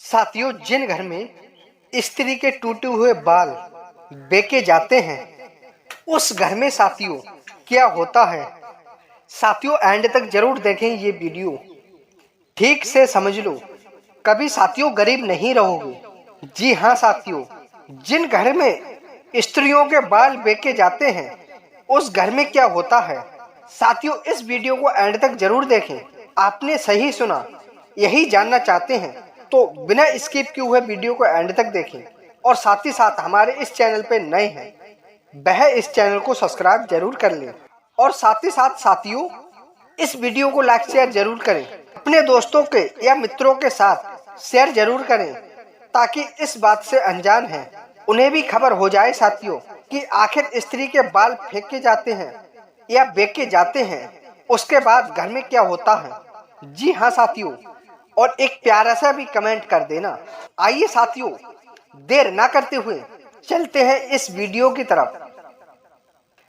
साथियों, जिन घर में स्त्री के टूटे हुए बाल बेचे जाते हैं उस घर में साथियों क्या होता है। साथियों, एंड तक जरूर देखें ये वीडियो, ठीक से समझ लो, कभी साथियों गरीब नहीं रहोगे। जी हाँ साथियों, जिन घर में स्त्रियों के बाल बेचे जाते हैं उस घर में क्या होता है। साथियों, इस वीडियो को एंड तक जरूर देखें। आपने सही सुना, यही जानना चाहते हैं तो बिना स्किप किए हुए वीडियो को एंड तक देखें। और साथ ही साथ हमारे इस चैनल पे नए हैं वह इस चैनल को सब्सक्राइब जरूर कर लें। और साथ ही साथ साथियों, इस वीडियो को लाइक शेयर जरूर करें, अपने दोस्तों के या मित्रों के साथ शेयर जरूर करें ताकि इस बात से अनजान हैं उन्हें भी खबर हो जाए साथियों कि आखिर स्त्री के बाल फेंके जाते हैं या बेचे जाते हैं उसके बाद घर में क्या होता है। जी हाँ साथियों, और एक प्यारा सा भी कमेंट कर देना। आइए साथियों, देर ना करते हुए चलते हैं इस वीडियो की तरफ।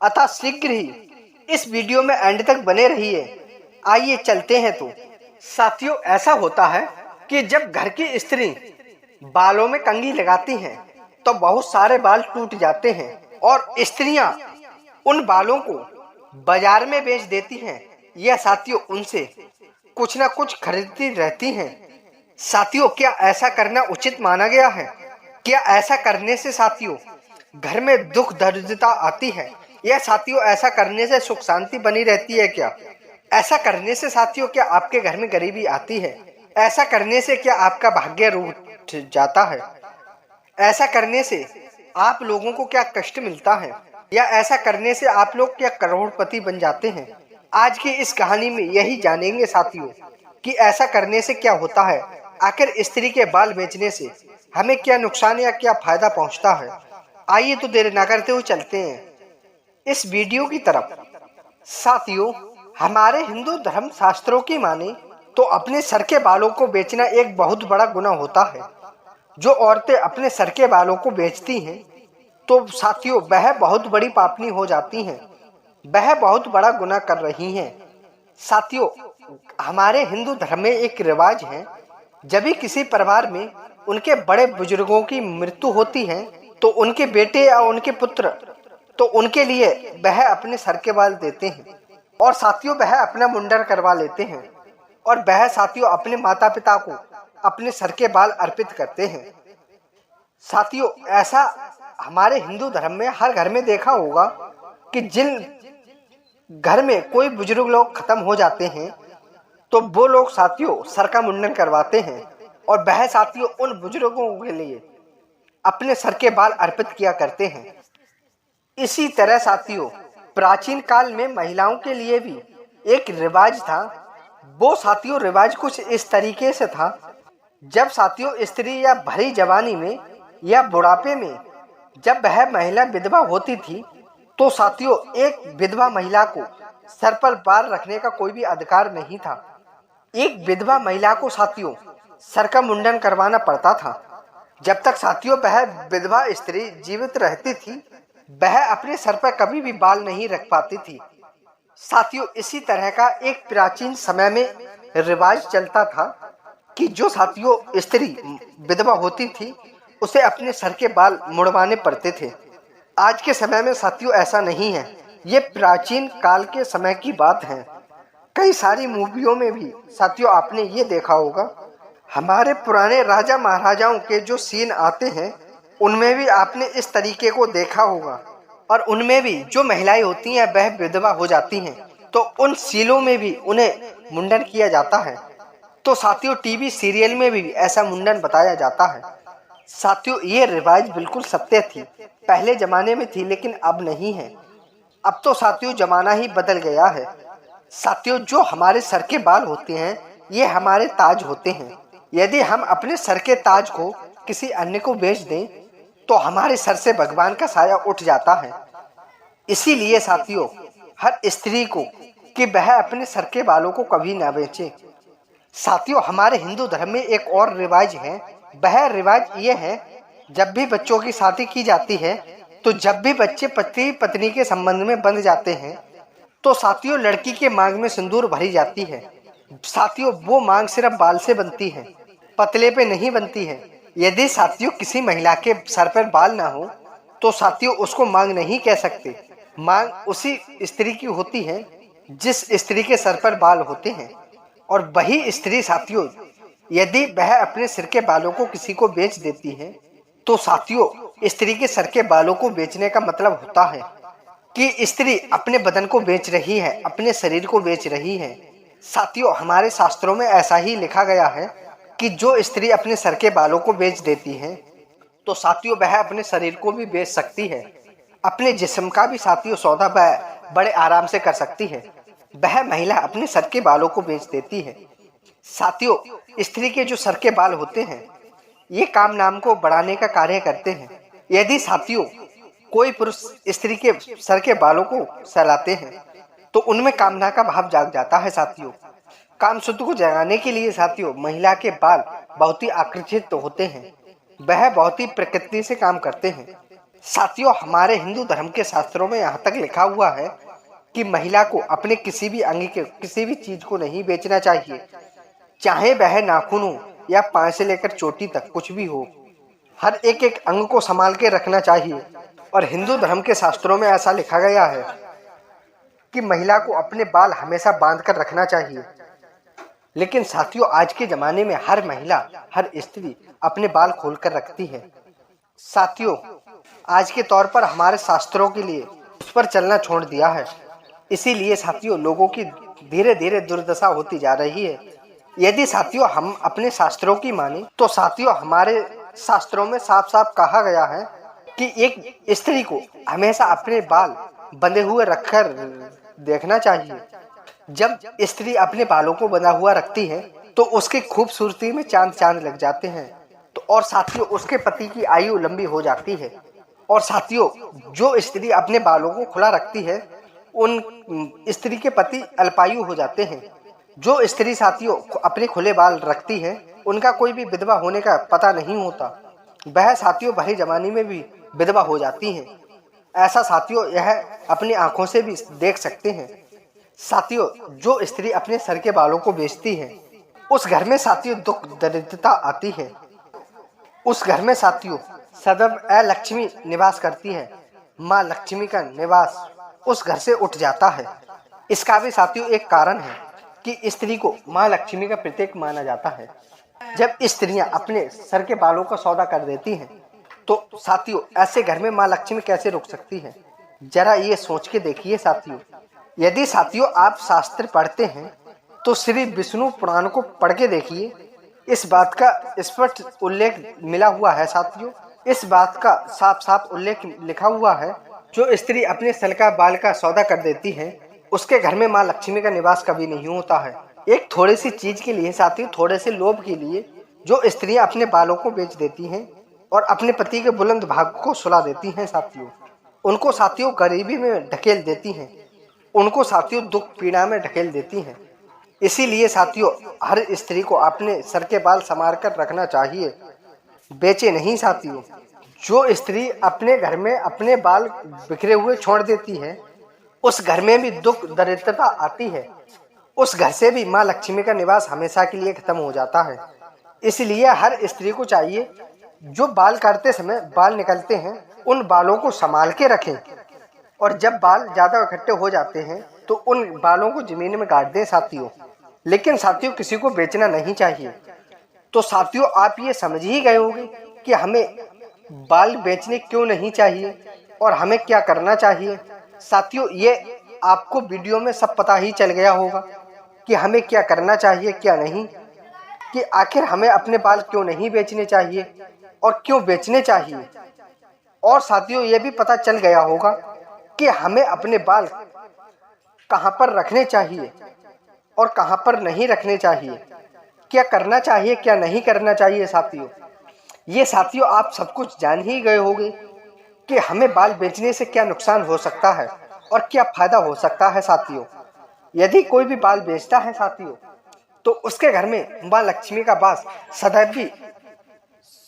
अतः शीघ्र ही इस वीडियो में एंड तक बने रहिए। आइए चलते हैं। तो साथियों, ऐसा होता है कि जब घर की स्त्री बालों में कंघी लगाती हैं तो बहुत सारे बाल टूट जाते हैं और स्त्रियां उन बालों को बाजार में बेच देती हैं या साथियों उनसे कुछ ना कुछ खरीदती रहती हैं। साथियों, क्या ऐसा करना उचित माना गया है? क्या ऐसा करने से साथियों घर में दुख दरिद्रता आती है या साथियों ऐसा करने से सुख शांति बनी रहती है? क्या ऐसा करने से साथियों क्या आपके घर में गरीबी आती है? ऐसा करने से क्या आपका भाग्य रूठ जाता है? ऐसा करने से आप लोगों को क्या कष्ट मिलता है या ऐसा करने से आप लोग क्या करोड़पति बन जाते हैं? आज की इस कहानी में यही जानेंगे साथियों कि ऐसा करने से क्या होता है, आखिर स्त्री के बाल बेचने से हमें क्या नुकसान या क्या फायदा पहुंचता है। आइए तो देर ना करते हुए चलते हैं इस वीडियो की तरफ। साथियों, हमारे हिंदू धर्म शास्त्रों की माने तो अपने सर के बालों को बेचना एक बहुत बड़ा गुनाह होता है। जो औरतें अपने सर के बालों को बेचती हैं तो साथियों वह बहुत बड़ी पापनी हो जाती हैं, वह बहुत बड़ा गुनाह कर रही हैं। साथियों, हमारे हिंदू धर्म में एक रिवाज है, जब भी किसी परिवार में उनके बड़े बुजुर्गों की मृत्यु होती है तो उनके बेटे या उनके पुत्र तो उनके लिए वह अपने सर के बाल देते हैं और साथियों वह अपना मुंडन करवा लेते हैं और वह साथियों अपने माता पिता को अपने सर के बाल अर्पित करते हैं। साथियों, ऐसा हमारे हिंदू धर्म में हर घर में देखा होगा कि जिन घर में कोई बुजुर्ग लोग खत्म हो जाते हैं तो वो लोग साथियों सर का मुंडन करवाते हैं और वह साथियों उन बुजुर्गों के लिए अपने सर के बाल अर्पित किया करते हैं। इसी तरह साथियों प्राचीन काल में महिलाओं के लिए भी एक रिवाज था। वो साथियों रिवाज कुछ इस तरीके से था, जब साथियों स्त्री या भरी जवानी में या बुढ़ापे में जब वह महिला विधवा होती थी तो साथियों एक विधवा महिला को सर पर बाल रखने का कोई भी अधिकार नहीं था। एक विधवा महिला को साथियों सर का मुंडन करवाना पड़ता था। जब तक साथियों वह विधवा स्त्री जीवित रहती थी वह अपने सर पर कभी भी बाल नहीं रख पाती थी। साथियों, इसी तरह का एक प्राचीन समय में रिवाज चलता था कि जो साथियों स्त्री विधवा होती थी उसे अपने सर के बाल मुड़वाने पड़ते थे। आज के समय में साथियों ऐसा नहीं है, ये प्राचीन काल के समय की बात है। कई सारी मूवियों में भी साथियों आपने ये देखा होगा, हमारे पुराने राजा महाराजाओं के जो सीन आते हैं उनमें भी आपने इस तरीके को देखा होगा और उनमें भी जो महिलाएं होती हैं वह विधवा हो जाती हैं तो उन सीलों में भी उन्हें मुंडन किया जाता है। तो साथियों टीवी सीरियल में भी ऐसा मुंडन बताया जाता है। साथियों ये रिवाज बिल्कुल सत्य थी, पहले जमाने में थी लेकिन अब नहीं है। अब तो साथियों जमाना ही बदल गया है। साथियों जो हमारे सर के बाल होते हैं ये हमारे ताज होते हैं। यदि हम अपने सर के ताज को किसी अन्य को बेच दें तो हमारे सर से भगवान का साया उठ जाता है। इसीलिए साथियों हर स्त्री को कि वह अपने सर के बालों को कभी ना बेचे। साथियों हमारे हिंदू धर्म में एक और रिवाज है, वह रिवाज ये है, जब भी बच्चों की शादी की जाती है तो जब भी बच्चे पति पत्नी के संबंध में बंध जाते हैं तो साथियों लड़की के मांग में सिंदूर भरी जाती है। साथियों वो मांग सिर्फ बाल से बनती है। पतले पे नहीं बनती है। यदि साथियों किसी महिला के सर पर बाल ना हो तो साथियों उसको मांग नहीं कह सकते। मांग उसी स्त्री की होती है जिस स्त्री के सर पर बाल होते हैं। और वही स्त्री साथियों यदि वह अपने सिर के बालों को किसी को बेच देती है तो साथियों स्त्री के सर के बालों को बेचने का मतलब होता है कि स्त्री अपने बदन को बेच रही है, अपने शरीर को बेच रही है। साथियों हमारे शास्त्रों में ऐसा ही लिखा गया है कि जो स्त्री अपने सर के बालों को बेच देती है तो साथियों वह अपने शरीर को भी बेच सकती है। अपने जिस्म का भी साथियों सौदा वह बड़े आराम से कर सकती है। वह महिला अपने सर के बालों को बेच देती है। साथियों स्त्री के जो सर के बाल होते हैं ये काम नाम को बढ़ाने का कार्य करते हैं। यदि साथियों कोई पुरुष स्त्री के सर के बालों को सहलाते हैं तो उनमें कामना का भाव जाग जाता है। साथियों काम शुद्ध को जगाने के लिए साथियों महिला के बाल बहुत ही आकर्षित होते हैं, वह बहुत ही प्रकृति से काम करते हैं। साथियों हमारे हिंदू धर्म के शास्त्रों में यहाँ तक लिखा हुआ है कि महिला को अपने किसी भी अंग के किसी भी चीज को नहीं बेचना चाहिए, चाहे वह नाखून हो या पांव से लेकर चोटी तक कुछ भी हो। हर एक एक अंग को संभाल के रखना चाहिए। और हिंदू धर्म के शास्त्रों में ऐसा लिखा गया है कि महिला को अपने बाल हमेशा बांध कर रखना चाहिए। लेकिन साथियों आज के जमाने में हर महिला हर स्त्री अपने बाल खोलकर रखती है। साथियों आज के तौर पर हमारे शास्त्रों के लिए उस पर चलना छोड़ दिया है। इसीलिए साथियों लोगों की धीरे धीरे दुर्दशा होती जा रही है। यदि साथियों हम अपने शास्त्रों की माने तो साथियों हमारे शास्त्रों में साफ साफ कहा गया है कि एक स्त्री को हमेशा अपने बाल बंधे हुए रखकर देखना चाहिए। जब स्त्री अपने बालों को बंधा हुआ रखती है तो उसकी खूबसूरती में चांद चांद लग जाते हैं। तो और साथियों उसके पति की आयु लंबी हो जाती है। और साथियों जो स्त्री अपने बालों को खुला रखती है उन स्त्री के पति अल्पायु हो जाते हैं। जो स्त्री साथियों अपने खुले बाल रखती है उनका कोई भी विधवा होने का पता नहीं होता, वह साथियों भले जमाने में भी विधवा हो जाती हैं। ऐसा साथियों यह अपनी आंखों से भी देख सकते हैं। साथियों जो स्त्री अपने सर के बालों को बेचती है उस घर में साथियों दुख दरिद्रता आती है। उस घर में साथियों सदैव अलक्ष्मी निवास करती है। माँ लक्ष्मी का निवास उस घर से उठ जाता है। इसका भी साथियों एक कारण है कि स्त्री को माँ लक्ष्मी का प्रतीक माना जाता है। जब स्त्रियां अपने सर के बालों का सौदा कर देती हैं तो साथियों ऐसे घर में माँ लक्ष्मी कैसे रुक सकती है, जरा ये सोच के देखिए। साथियों यदि साथियों आप शास्त्र पढ़ते हैं तो श्री विष्णु पुराण को पढ़ के देखिए। इस बात का स्पष्ट उल्लेख मिला हुआ है। साथियों इस बात का साफ साफ उल्लेख लिखा हुआ है जो स्त्री अपने सर का बाल का सौदा कर देती है उसके घर में माँ लक्ष्मी का निवास कभी नहीं होता है। एक थोड़ी सी चीज के लिए साथियों थोड़े से लोभ के लिए जो स्त्रियां अपने बालों को बेच देती हैं और अपने पति के बुलंद भाग को सुला देती हैं साथियों, उनको साथियों गरीबी में ढकेल देती हैं, उनको साथियों दुख पीड़ा में ढकेल देती हैं। इसीलिए साथियों हर स्त्री को अपने सर के बाल संवार कर रखना चाहिए, बेचे नहीं। साथियों जो स्त्री अपने घर में अपने बाल बिखरे हुए छोड़ देती है उस घर में भी दुख दरिद्रता आती है। उस घर से भी माँ लक्ष्मी का निवास हमेशा के लिए खत्म हो जाता है। इसलिए हर स्त्री को चाहिए जो बाल काटते समय बाल निकलते हैं उन बालों को संभाल के रखें और जब बाल ज्यादा इकट्ठे हो जाते हैं तो उन बालों को जमीन में गाड़ दें साथियों। लेकिन साथियों किसी को बेचना नहीं चाहिए। तो साथियों आप ये समझ ही गए होंगे कि हमें बाल बेचने क्यों नहीं चाहिए और हमें क्या करना चाहिए। साथियों ये आपको वीडियो में सब पता ही चल गया होगा कि हमें क्या करना चाहिए क्या नहीं, कि आखिर हमें अपने बाल क्यों नहीं बेचने चाहिए और क्यों बेचने चाहिए। और साथियों ये भी पता चल गया होगा कि हमें अपने बाल कहां पर रखने चाहिए और कहां पर नहीं रखने चाहिए, क्या करना चाहिए क्या नहीं करना चाहिए। साथियों ये साथियों आप सब कुछ जान ही गए होंगे कि हमें बाल बेचने से क्या नुकसान हो सकता है और क्या फायदा हो सकता है। साथियों यदि कोई भी बाल बेचता है साथियों तो उसके घर में माँ लक्ष्मी का वास सदैव भी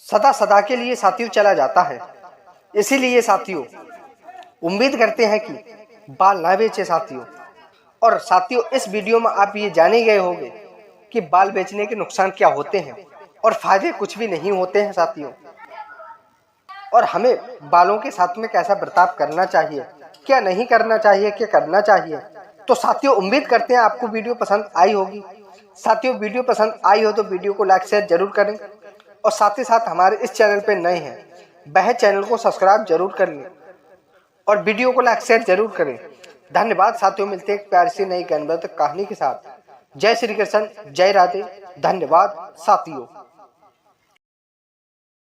सदा सदा के लिए साथियों चला जाता है। इसीलिए साथियों उम्मीद करते हैं कि बाल ना बेचे साथियों। और साथियों इस वीडियो में आप ये जाने गए होंगे कि बाल बेचने के नुकसान क्या होते हैं और फायदे कुछ भी नहीं होते हैं साथियों। और हमें बालों के साथ में कैसा बर्ताव करना चाहिए, क्या नहीं करना चाहिए, क्या करना चाहिए। तो साथियों उम्मीद करते हैं आपको वीडियो पसंद आई होगी। साथियों वीडियो पसंद आई हो तो वीडियो को लाइक शेयर जरूर करें, और साथ ही साथ हमारे इस चैनल पे नए हैं वह चैनल को सब्सक्राइब जरूर कर लें और वीडियो को लाइक शेयर जरूर करें। धन्यवाद साथियों, मिलते हैं एक प्यारी सी नई ज्ञानवर्धक कहानी के साथ। जय श्री कृष्ण, जय राधे, धन्यवाद साथियों।